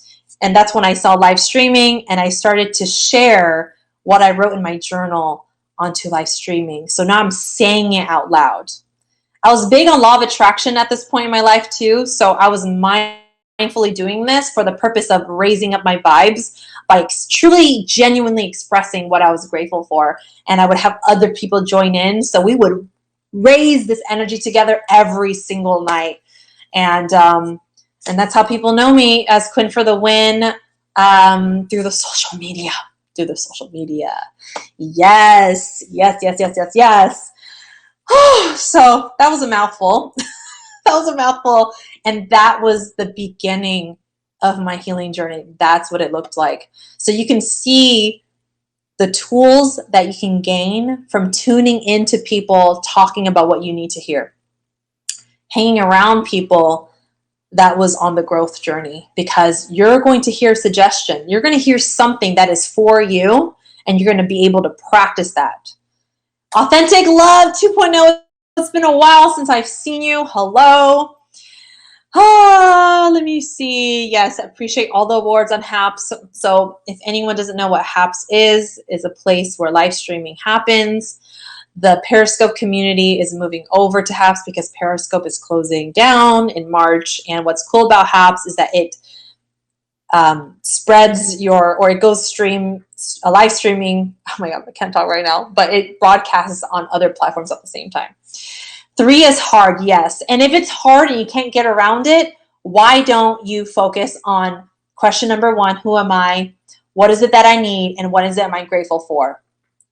And that's when I saw live streaming, and I started to share what I wrote in my journal onto live streaming. So now I'm saying it out loud. I was big on law of attraction at this point in my life too. So I was mindfully doing this for the purpose of raising up my vibes by truly, genuinely expressing what I was grateful for. And I would have other people join in. So we would raise this energy together every single night. And that's how people know me as Quinn for the Win, through the social media. Yes. So that was a mouthful. And that was the beginning of my healing journey. That's what it looked like. So you can see the tools that you can gain from tuning into people talking about what you need to hear, hanging around people that was on the growth journey, because you're going to hear suggestion. You're going to hear something that is for you, and you're going to be able to practice that. Authentic Love 2.0. It's been a while since I've seen you. Hello. Let me see. Yes, I appreciate all the awards on HAPS. So if anyone doesn't know what HAPS is a place where live streaming happens. The Periscope community is moving over to HAPS because Periscope is closing down in March. And what's cool about HAPS is that it spreads or it goes live streaming. Oh my God, I can't talk right now, but it broadcasts on other platforms at the same time. 3 is hard, yes. And if it's hard and you can't get around it, why don't you focus on question number 1, who am I? What is it that I need? And what is it am I grateful for?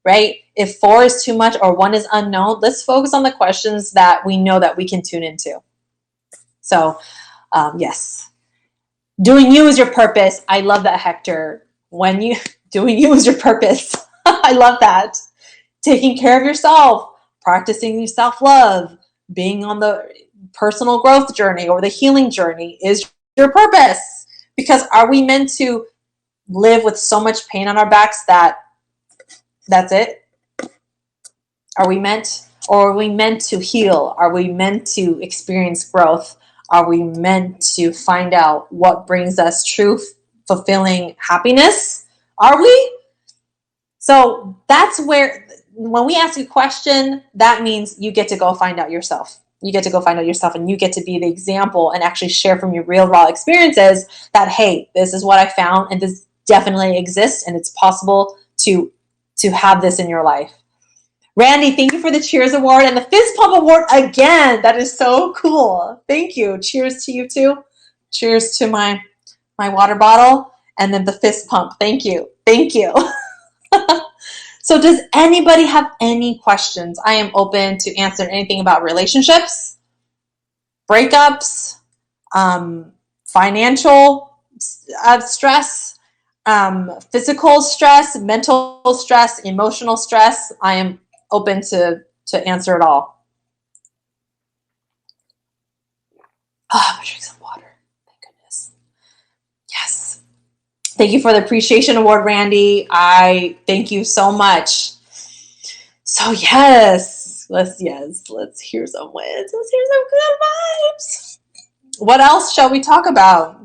Right? If 4 is too much or 1 is unknown, let's focus on the questions that we know that we can tune into. So, yes. Doing you is your purpose. I love that, Hector. Doing you is your purpose. I love that. Taking care of yourself, practicing self-love, being on the personal growth journey or the healing journey is your purpose. Because are we meant to live with so much pain on our backs that's it? Are we meant to heal? Are we meant to experience growth? Are we meant to find out what brings us true, fulfilling happiness? Are we? So that's where, when we ask a question, that means you get to go find out yourself. You get to go find out yourself, and you get to be the example and actually share from your real, raw experiences that, hey, this is what I found, and this definitely exists, and it's possible to have this in your life. Randy, thank you for the Cheers Award and the Fist Pump Award again. That is so cool. Thank you. Cheers to you too. Cheers to my water bottle and then the fist pump. Thank you. Thank you. So does anybody have any questions? I am open to answer anything about relationships, breakups, financial stress, physical stress, mental stress, emotional stress. I am open to answer it all. I'm gonna drink some water. Thank goodness. Yes. Thank you for the Appreciation Award, Randy. I thank you so much. So yes, let's hear some wins. Let's hear some good vibes. What else shall we talk about?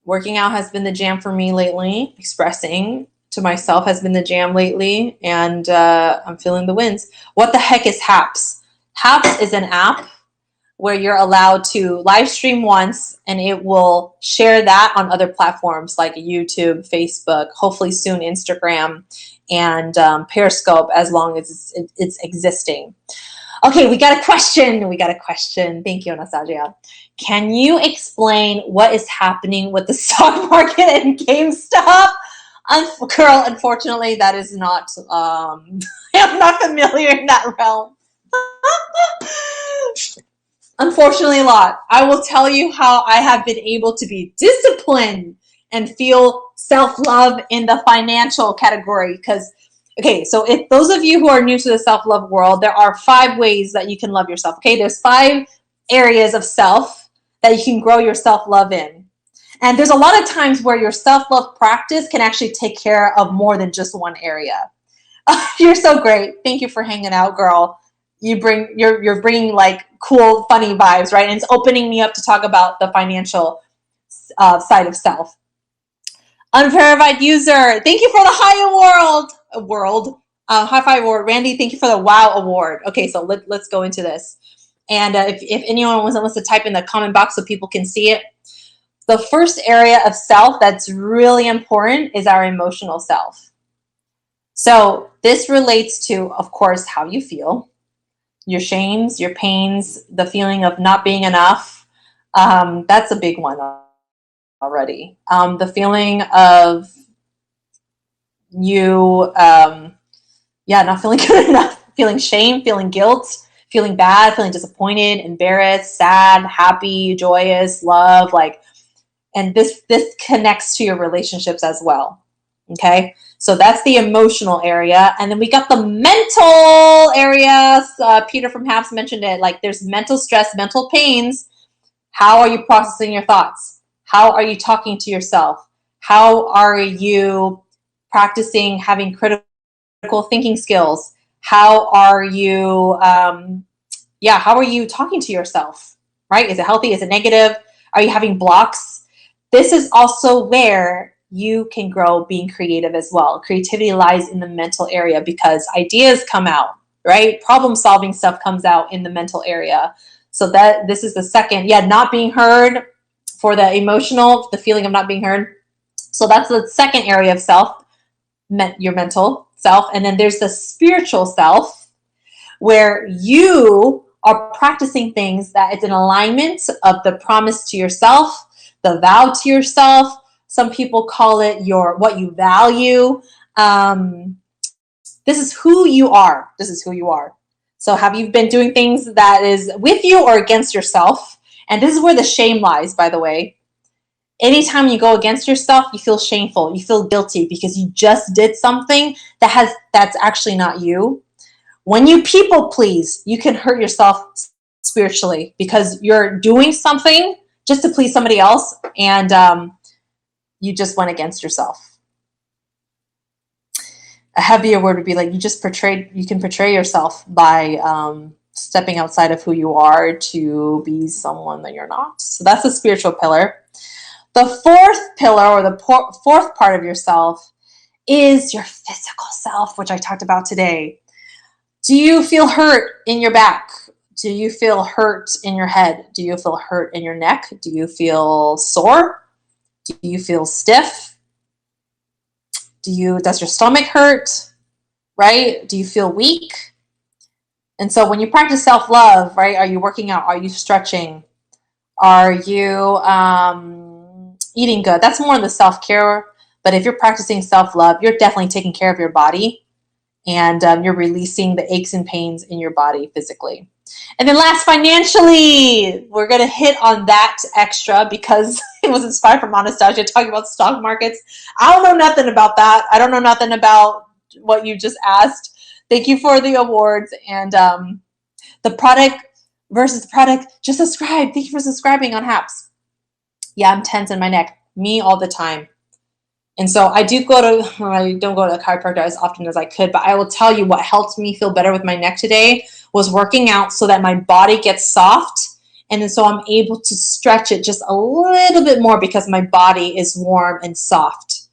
Working out has been the jam for me lately. Expressing to myself has been the jam lately, and I'm feeling the wins. What the heck is HAPS? HAPS is an app where you're allowed to live stream once, and it will share that on other platforms like YouTube, Facebook, hopefully soon Instagram, and Periscope, as long as it's existing. Okay, we got a question. Thank you, Anastasia. Can you explain what is happening with the stock market and GameStop? Girl, unfortunately, that is not, I'm not familiar in that realm. Unfortunately, a lot. I will tell you how I have been able to be disciplined and feel self-love in the financial category. Because, okay, so if those of you who are new to the self-love world, there are 5 ways that you can love yourself. Okay, there's 5 areas of self that you can grow your self-love in. And there's a lot of times where your self-love practice can actually take care of more than just one area. You're so great. Thank you for hanging out, girl. You're bringing like cool, funny vibes, right? And it's opening me up to talk about the financial side of self. Unverified user, thank you for the high five award. Randy, thank you for the wow award. Okay, so let's go into this. And if anyone wants to type in the comment box so people can see it, the first area of self that's really important is our emotional self. So this relates to, of course, how you feel, your shames, your pains, the feeling of not being enough. That's a big one already. The feeling of you, not feeling good enough, feeling shame, feeling guilt, feeling bad, feeling disappointed, embarrassed, sad, happy, joyous, love, and this connects to your relationships as well. Okay, so that's the emotional area. And then we got the mental areas. Peter from Haps mentioned it. Like there's mental stress, mental pains. How are you processing your thoughts? How are you talking to yourself? How are you practicing having critical thinking skills? How are you, how are you talking to yourself, right? Is it healthy? Is it negative? Are you having blocks? This is also where you can grow being creative as well. Creativity lies in the mental area because ideas come out, right? Problem solving stuff comes out in the mental area. So that this is the second, not being heard for the emotional, the feeling of not being heard. So that's the second area of self, your mental self. And then there's the spiritual self where you are practicing things that it's an alignment of the promise to yourself, the vow to yourself. Some people call it what you value. This is who you are. This is who you are. So have you been doing things that is with you or against yourself? And this is where the shame lies, by the way. Anytime you go against yourself, you feel shameful. You feel guilty because you just did something that's actually not you. When you people please, you can hurt yourself spiritually because you're doing something just to please somebody else, and you just went against yourself. A heavier word would be like you can portray yourself by stepping outside of who you are to be someone that you're not. So that's the spiritual pillar. The fourth pillar, or the fourth part of yourself, is your physical self, which I talked about today. Do you feel hurt in your back? Do you feel hurt in your head? Do you feel hurt in your neck? Do you feel sore? Do you feel stiff? Does your stomach hurt? Right? Do you feel weak? And so when you practice self-love, right, are you working out? Are you stretching? Are you eating good? That's more in the self-care. But if you're practicing self-love, you're definitely taking care of your body, and you're releasing the aches and pains in your body physically. And then last, financially, we're going to hit on that extra because it was inspired from Anastasia talking about stock markets. I don't know nothing about that. I don't know nothing about what you just asked. Thank you for the awards. And the product versus the product, just subscribe. Thank you for subscribing on Haps. Yeah, I'm tense in my neck. Me all the time. And so I don't go to the chiropractor as often as I could, but I will tell you what helped me feel better with my neck today was working out so that my body gets soft. And then so I'm able to stretch it just a little bit more because my body is warm and soft.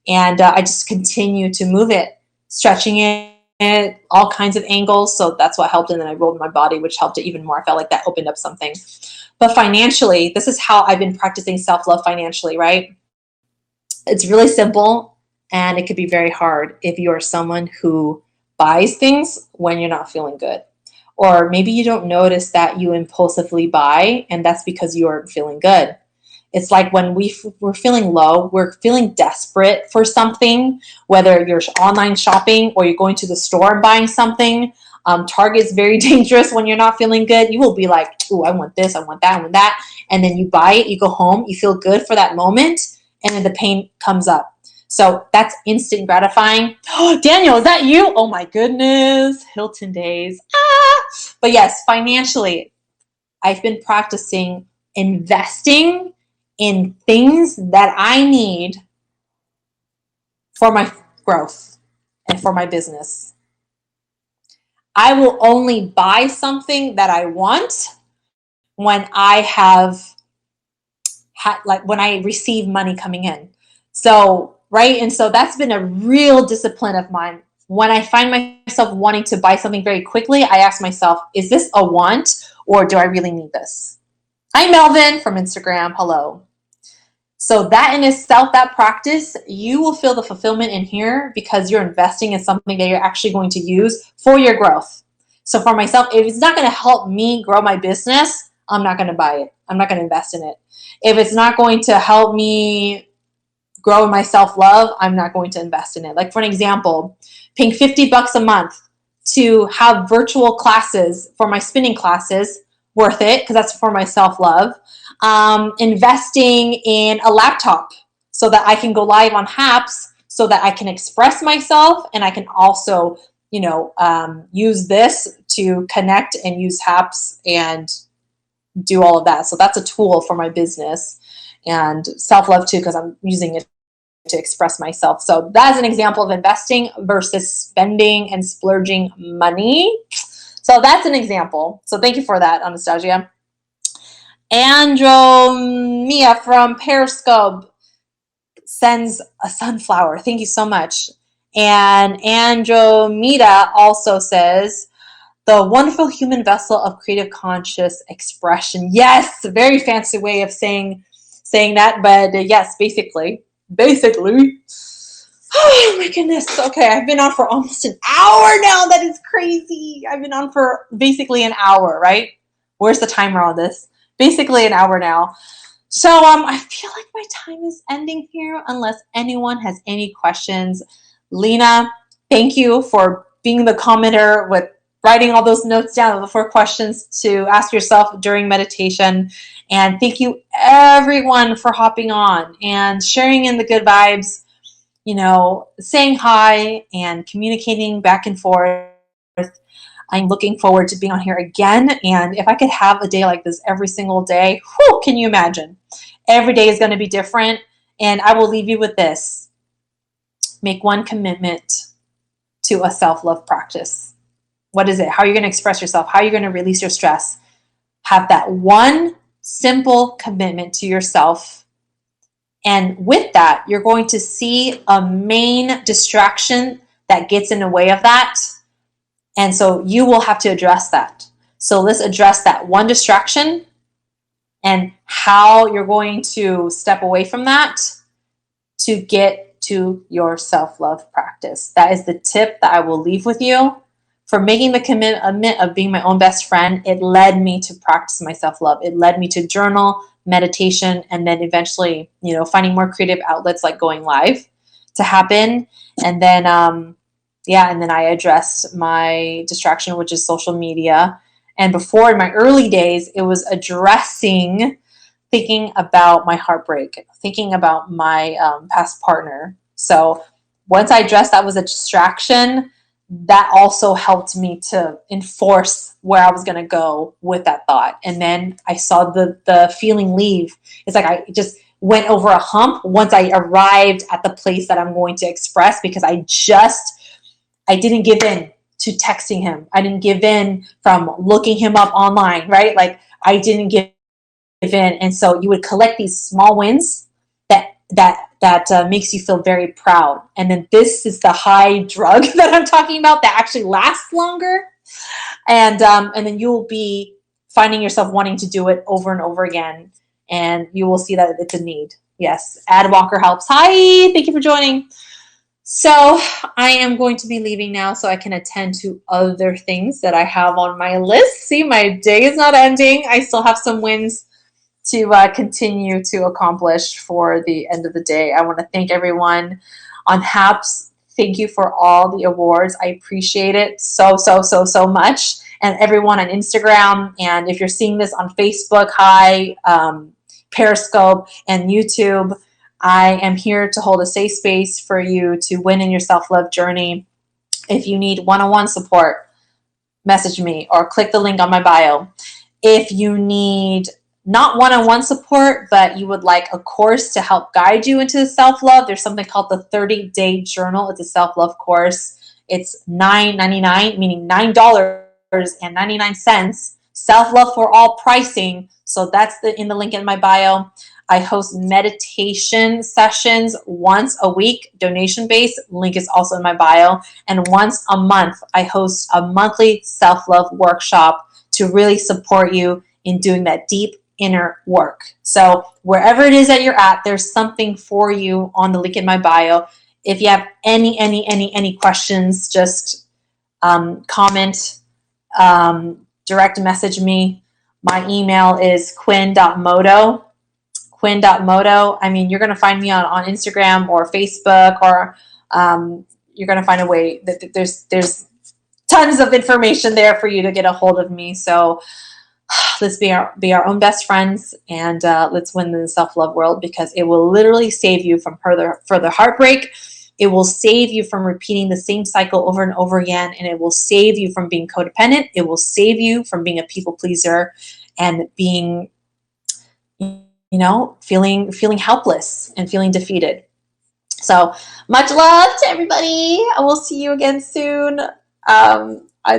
And I just continue to move it, stretching it, all kinds of angles. So that's what helped. And then I rolled my body, which helped it even more. I felt like that opened up something. But financially, this is how I've been practicing self-love financially, right? It's really simple, and it could be very hard if you are someone who buys things when you're not feeling good. Or maybe you don't notice that you impulsively buy, and that's because you aren't feeling good. It's like when we're feeling low, we're feeling desperate for something, whether you're online shopping or you're going to the store and buying something. Target's very dangerous when you're not feeling good. You will be like, ooh, I want this, I want that, I want that. And then you buy it, you go home, you feel good for that moment, and then the pain comes up. So that's instant gratifying. Oh, Daniel, is that you? Oh my goodness. Hilton days. But yes, financially, I've been practicing investing in things that I need for my growth and for my business. I will only buy something that I want when I have when I receive money coming in. So, right? And so that's been a real discipline of mine. When I find myself wanting to buy something very quickly, I ask myself, is this a want or do I really need this? Hi, Melvin from Instagram. Hello. So that in itself, that practice, you will feel the fulfillment in here because you're investing in something that you're actually going to use for your growth. So for myself, if it's not going to help me grow my business, I'm not going to buy it. I'm not going to invest in it. If it's not going to help me grow my self-love, I'm not going to invest in it. Like for an example, paying $50 a month to have virtual classes for my spinning classes, worth it because that's for my self-love. Investing in a laptop so that I can go live on Haps so that I can express myself, and I can also, use this to connect and use HAPS and do all of that. So that's a tool for my business, and self-love too, because I'm using it to express myself. So that's an example of investing versus spending and splurging money. So that's an example. So thank you for that, Anastasia. Andromia from Periscope sends a sunflower. Thank you so much. And Andromeda also says, the wonderful human vessel of creative conscious expression. Yes, a very fancy way of saying that, but yes, basically. Oh my goodness. Okay, I've been on for almost an hour now. That is crazy. I've been on for basically an hour, right? Where's the timer on this? Basically an hour now. So I feel like my time is ending here unless anyone has any questions. Lena, thank you for being the commenter with writing all those notes down, the 4 questions to ask yourself during meditation. And thank you everyone for hopping on and sharing in the good vibes, saying hi and communicating back and forth. I'm looking forward to being on here again. And if I could have a day like this every single day, whew, can you imagine? Every day is going to be different. And I will leave you with this. Make one commitment to a self-love practice. What is it? How are you going to express yourself? How are you going to release your stress? Have that one simple commitment to yourself. And with that, you're going to see a main distraction that gets in the way of that. And so you will have to address that. So let's address that one distraction and how you're going to step away from that to get to your self-love practice. That is the tip that I will leave with you. For making the commitment of being my own best friend, it led me to practice my self-love. It led me to journal, meditation, and then eventually, finding more creative outlets like going live to happen. And then, and then I addressed my distraction, which is social media. And before, in my early days, it was thinking about my heartbreak, thinking about my past partner. So once I addressed that was a distraction, that also helped me to enforce where I was going to go with that thought. And then I saw the feeling leave. It's like I just went over a hump once I arrived at the place that I'm going to express, because I didn't give in to texting him. I didn't give in from looking him up online, right? Like I didn't give in. And so you would collect these small wins that makes you feel very proud. And then this is the high drug that I'm talking about that actually lasts longer. And then you'll be finding yourself wanting to do it over and over again. And you will see that it's a need. Yes. Ad Walker helps. Hi. Thank you for joining. So I am going to be leaving now so I can attend to other things that I have on my list. See, my day is not ending. I still have some wins to continue to accomplish for the end of the day. I want to thank everyone on HAPS. Thank you for all the awards. I appreciate it so much. And everyone on Instagram. And if you're seeing this on Facebook, hi, Periscope, and YouTube, I am here to hold a safe space for you to win in your self-love journey. If you need one-on-one support, message me or click the link on my bio. If you need not one-on-one support, but you would like a course to help guide you into self-love, there's something called the 30-Day Journal. It's a self-love course. It's $9.99, meaning $9.99. Self-love for all pricing. So that's in the link in my bio. I host meditation sessions once a week, donation-based. Link is also in my bio. And once a month, I host a monthly self-love workshop to really support you in doing that deep inner work. So wherever it is that you're at, there's something for you on the link in my bio. If you have any questions, just comment, direct message me. My email is quinn.moto. I mean, you're going to find me on Instagram or Facebook, or you're going to find a way that there's tons of information there for you to get a hold of me. So let's be our own best friends, and let's win the self-love world, because it will literally save you from further heartbreak It will save you from repeating the same cycle over and over again, and it will save you from being codependent. It will save you from being a people pleaser and being, feeling helpless and feeling defeated. So much love to everybody. I will see you again soon.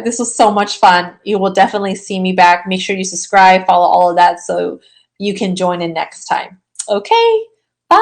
This was so much fun. You will definitely see me back. Make sure you subscribe, follow all of that so you can join in next time. Okay, bye.